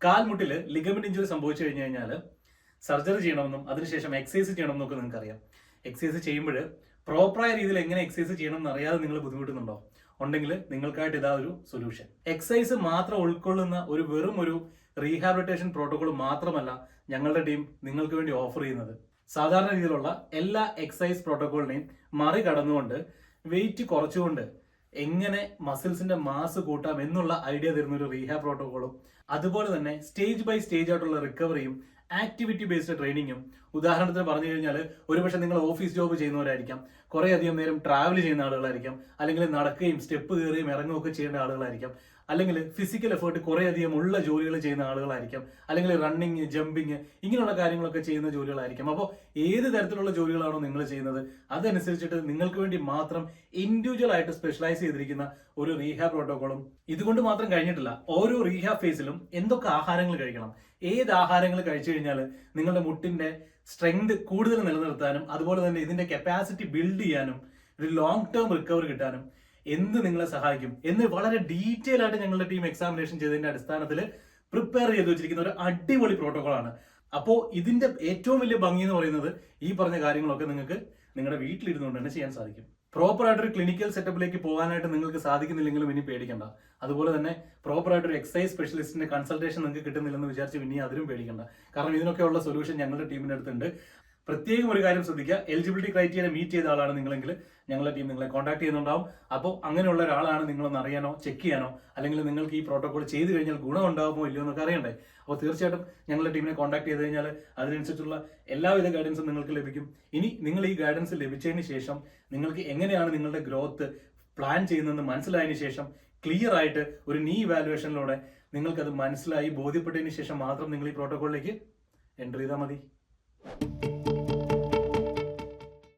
കാൽമുട്ടിൽ ligament injury സംഭവിച്ചു കഴിഞ്ഞാൽ surgery ചെയ്യണമെന്നും അതിനുശേഷം എക്സസൈസ് ചെയ്യണമെന്നും ഒക്കെ നിങ്ങൾക്ക് അറിയാം. എക്സസൈസ് ചെയ്യുമ്പോൾ പ്രോപ്പറായ രീതിയിൽ എങ്ങനെ എക്സസൈസ് ചെയ്യണം എന്ന് അറിയാതെ നിങ്ങൾ ബുദ്ധിമുട്ടുന്നുണ്ടോ? ഉണ്ടെങ്കിൽ നിങ്ങൾക്കായിട്ട് ഇതാ ഒരു സൊല്യൂഷൻ. എക്സസൈസ് മാത്രം ഉൾക്കൊള്ളുന്ന വെറും ഒരു റീഹാബിലിറ്റേഷൻ പ്രോട്ടോകോൾ മാത്രമല്ല ഞങ്ങളുടെ ടീം നിങ്ങൾക്ക് വേണ്ടി ഓഫർ ചെയ്യുന്നത്. സാധാരണ രീതിയിലുള്ള എല്ലാ എക്സസൈസ് പ്രോട്ടോകോളിനെയും മറികടന്നുകൊണ്ട് വെയിറ്റ് കുറച്ചുകൊണ്ട് എങ്ങനെ മസിൽസിന്റെ മാസ് കൂട്ടാം എന്നുള്ള ഐഡിയ തരുന്ന ഒരു റീഹാബ് പ്രോട്ടോകോളും അതുപോലെ തന്നെ സ്റ്റേജ് ബൈ സ്റ്റേജ് ആയിട്ടുള്ള റിക്കവറിയും ആക്ടിവിറ്റി ബേസ്ഡ് ട്രെയിനിങ്ങും. ഉദാഹരണത്തിന് പറഞ്ഞു കഴിഞ്ഞാൽ ഒരുപക്ഷെ നിങ്ങൾ ഓഫീസ് ജോബ് ചെയ്യുന്നവരായിരിക്കാം, കുറെ അധികം നേരം ട്രാവൽ ചെയ്യുന്ന ആളുകളായിരിക്കാം, അല്ലെങ്കിൽ നടക്കുകയും സ്റ്റെപ്പ് കയറുകയും ഇറങ്ങുകയും ഒക്കെ ചെയ്യേണ്ട ആളുകളായിരിക്കാം, അല്ലെങ്കിൽ ഫിസിക്കൽ എഫേർട്ട് കുറെ അധികം ഉള്ള ജോലികൾ ചെയ്യുന്ന ആളുകളായിരിക്കാം, അല്ലെങ്കിൽ റണ്ണിങ്, ജമ്പിങ് ഇങ്ങനെയുള്ള കാര്യങ്ങളൊക്കെ ചെയ്യുന്ന ജോലികളായിരിക്കാം. അപ്പോൾ ഏത് തരത്തിലുള്ള ജോലികളാണോ നിങ്ങൾ ചെയ്യുന്നത് അതനുസരിച്ചിട്ട് നിങ്ങൾക്ക് വേണ്ടി മാത്രം ഇൻഡിവിജ്വൽ ആയിട്ട് സ്പെഷ്യലൈസ് ചെയ്തിരിക്കുന്ന ഒരു റീഹാബ് പ്രോട്ടോകോളും. ഇതുകൊണ്ട് മാത്രം കഴിഞ്ഞിട്ടില്ല, ഓരോ റീഹാബ് ഫേസിലും എന്തൊക്കെ ആഹാരങ്ങൾ കഴിക്കണം, ഏത് ആഹാരങ്ങൾ കഴിച്ചു കഴിഞ്ഞാൽ നിങ്ങളുടെ മുട്ടിന്റെ സ്ട്രെങ്ത് കൂടുതൽ നിലനിർത്താനും അതുപോലെ തന്നെ ഇതിന്റെ കപ്പാസിറ്റി ബിൽഡ് ചെയ്യാനും ഒരു ലോങ് ടേം റിക്കവറി കിട്ടാനും എന്ത് നിങ്ങളെ സഹായിക്കും എന്ന് വളരെ ഡീറ്റെയിൽ ആയിട്ട് ഞങ്ങളുടെ ടീം എക്സാമിനേഷൻ ചെയ്തതിന്റെ അടിസ്ഥാനത്തിൽ പ്രിപ്പയർ ചെയ്ത് വെച്ചിരിക്കുന്ന ഒരു അടിപൊളി പ്രോട്ടോകോളാണ്. അപ്പോൾ ഇതിന്റെ ഏറ്റവും വലിയ ഭംഗി എന്ന് പറയുന്നത് ഈ പറഞ്ഞ കാര്യങ്ങളൊക്കെ നിങ്ങൾക്ക് നിങ്ങളുടെ വീട്ടിലിരുന്നുകൊണ്ട് തന്നെ ചെയ്യാൻ സാധിക്കും. പ്രോപ്പർ ആയിട്ടൊരു ക്ലിനിക്കൽ സെറ്റപ്പിലേക്ക് പോകാനായിട്ട് നിങ്ങൾക്ക് സാധിക്കുന്നില്ലെങ്കിലും ഇനി പേടിക്കണ്ട. അതുപോലെ തന്നെ പ്രോപ്പർ ആയിട്ടൊരു എക്സസൈസ് സ്പെഷ്യലിസ്റ്റിന്റെ കൺസൾട്ടേഷൻ നിങ്ങൾക്ക് കിട്ടുന്നില്ലെന്ന് വിചാരിച്ച് ഇനി അതിലും പേടിക്കണ്ട. കാരണം ഇതിനൊക്കെയുള്ള സൊല്യൂഷൻ ഞങ്ങളുടെ ടീമിന്റെ അടുത്തുണ്ട്. പ്രത്യേകം ഒരു കാര്യം ശ്രദ്ധിക്കുക, എലിജിബിലിറ്റി ക്രൈറ്റീരിയ മീറ്റ് ചെയ്ത ആളാണ് നിങ്ങളെങ്കിൽ ഞങ്ങളുടെ ടീം നിങ്ങളെ കോൺടാക്ട് ചെയ്യുന്നുണ്ടാവും. അപ്പോൾ അങ്ങനെയുള്ള ഒരാളാണ് നിങ്ങളൊന്ന് അറിയാനോ ചെക്ക് ചെയ്യാനോ അല്ലെങ്കിൽ നിങ്ങൾക്ക് ഈ പ്രോട്ടോകോൾ ചെയ്ത് കഴിഞ്ഞാൽ ഗുണം ഉണ്ടാകുമോ ഇല്ലയോ എന്നൊക്കെ അറിയണ്ടേ. അപ്പോൾ തീർച്ചയായിട്ടും ഞങ്ങളുടെ ടീമിനെ കോൺടാക്ട് ചെയ്ത് കഴിഞ്ഞാൽ അതിനനുസരിച്ചുള്ള എല്ലാവിധ ഗൈഡൻസും നിങ്ങൾക്ക് ലഭിക്കും. ഇനി നിങ്ങൾ ഈ ഗൈഡൻസ് ലഭിച്ചതിന് ശേഷം നിങ്ങൾക്ക് എങ്ങനെയാണ് നിങ്ങളുടെ ഗ്രോത്ത് പ്ലാൻ ചെയ്യുന്നതെന്ന് മനസ്സിലായതിനു ശേഷം ക്ലിയർ ആയിട്ട് ഒരു നീ ഇവാലുവേഷനിലൂടെ നിങ്ങൾക്കത് മനസ്സിലായി ബോധ്യപ്പെട്ടതിന് ശേഷം മാത്രം നിങ്ങൾ ഈ പ്രോട്ടോകോളിലേക്ക് എൻ്റർ ചെയ്താൽ മതി.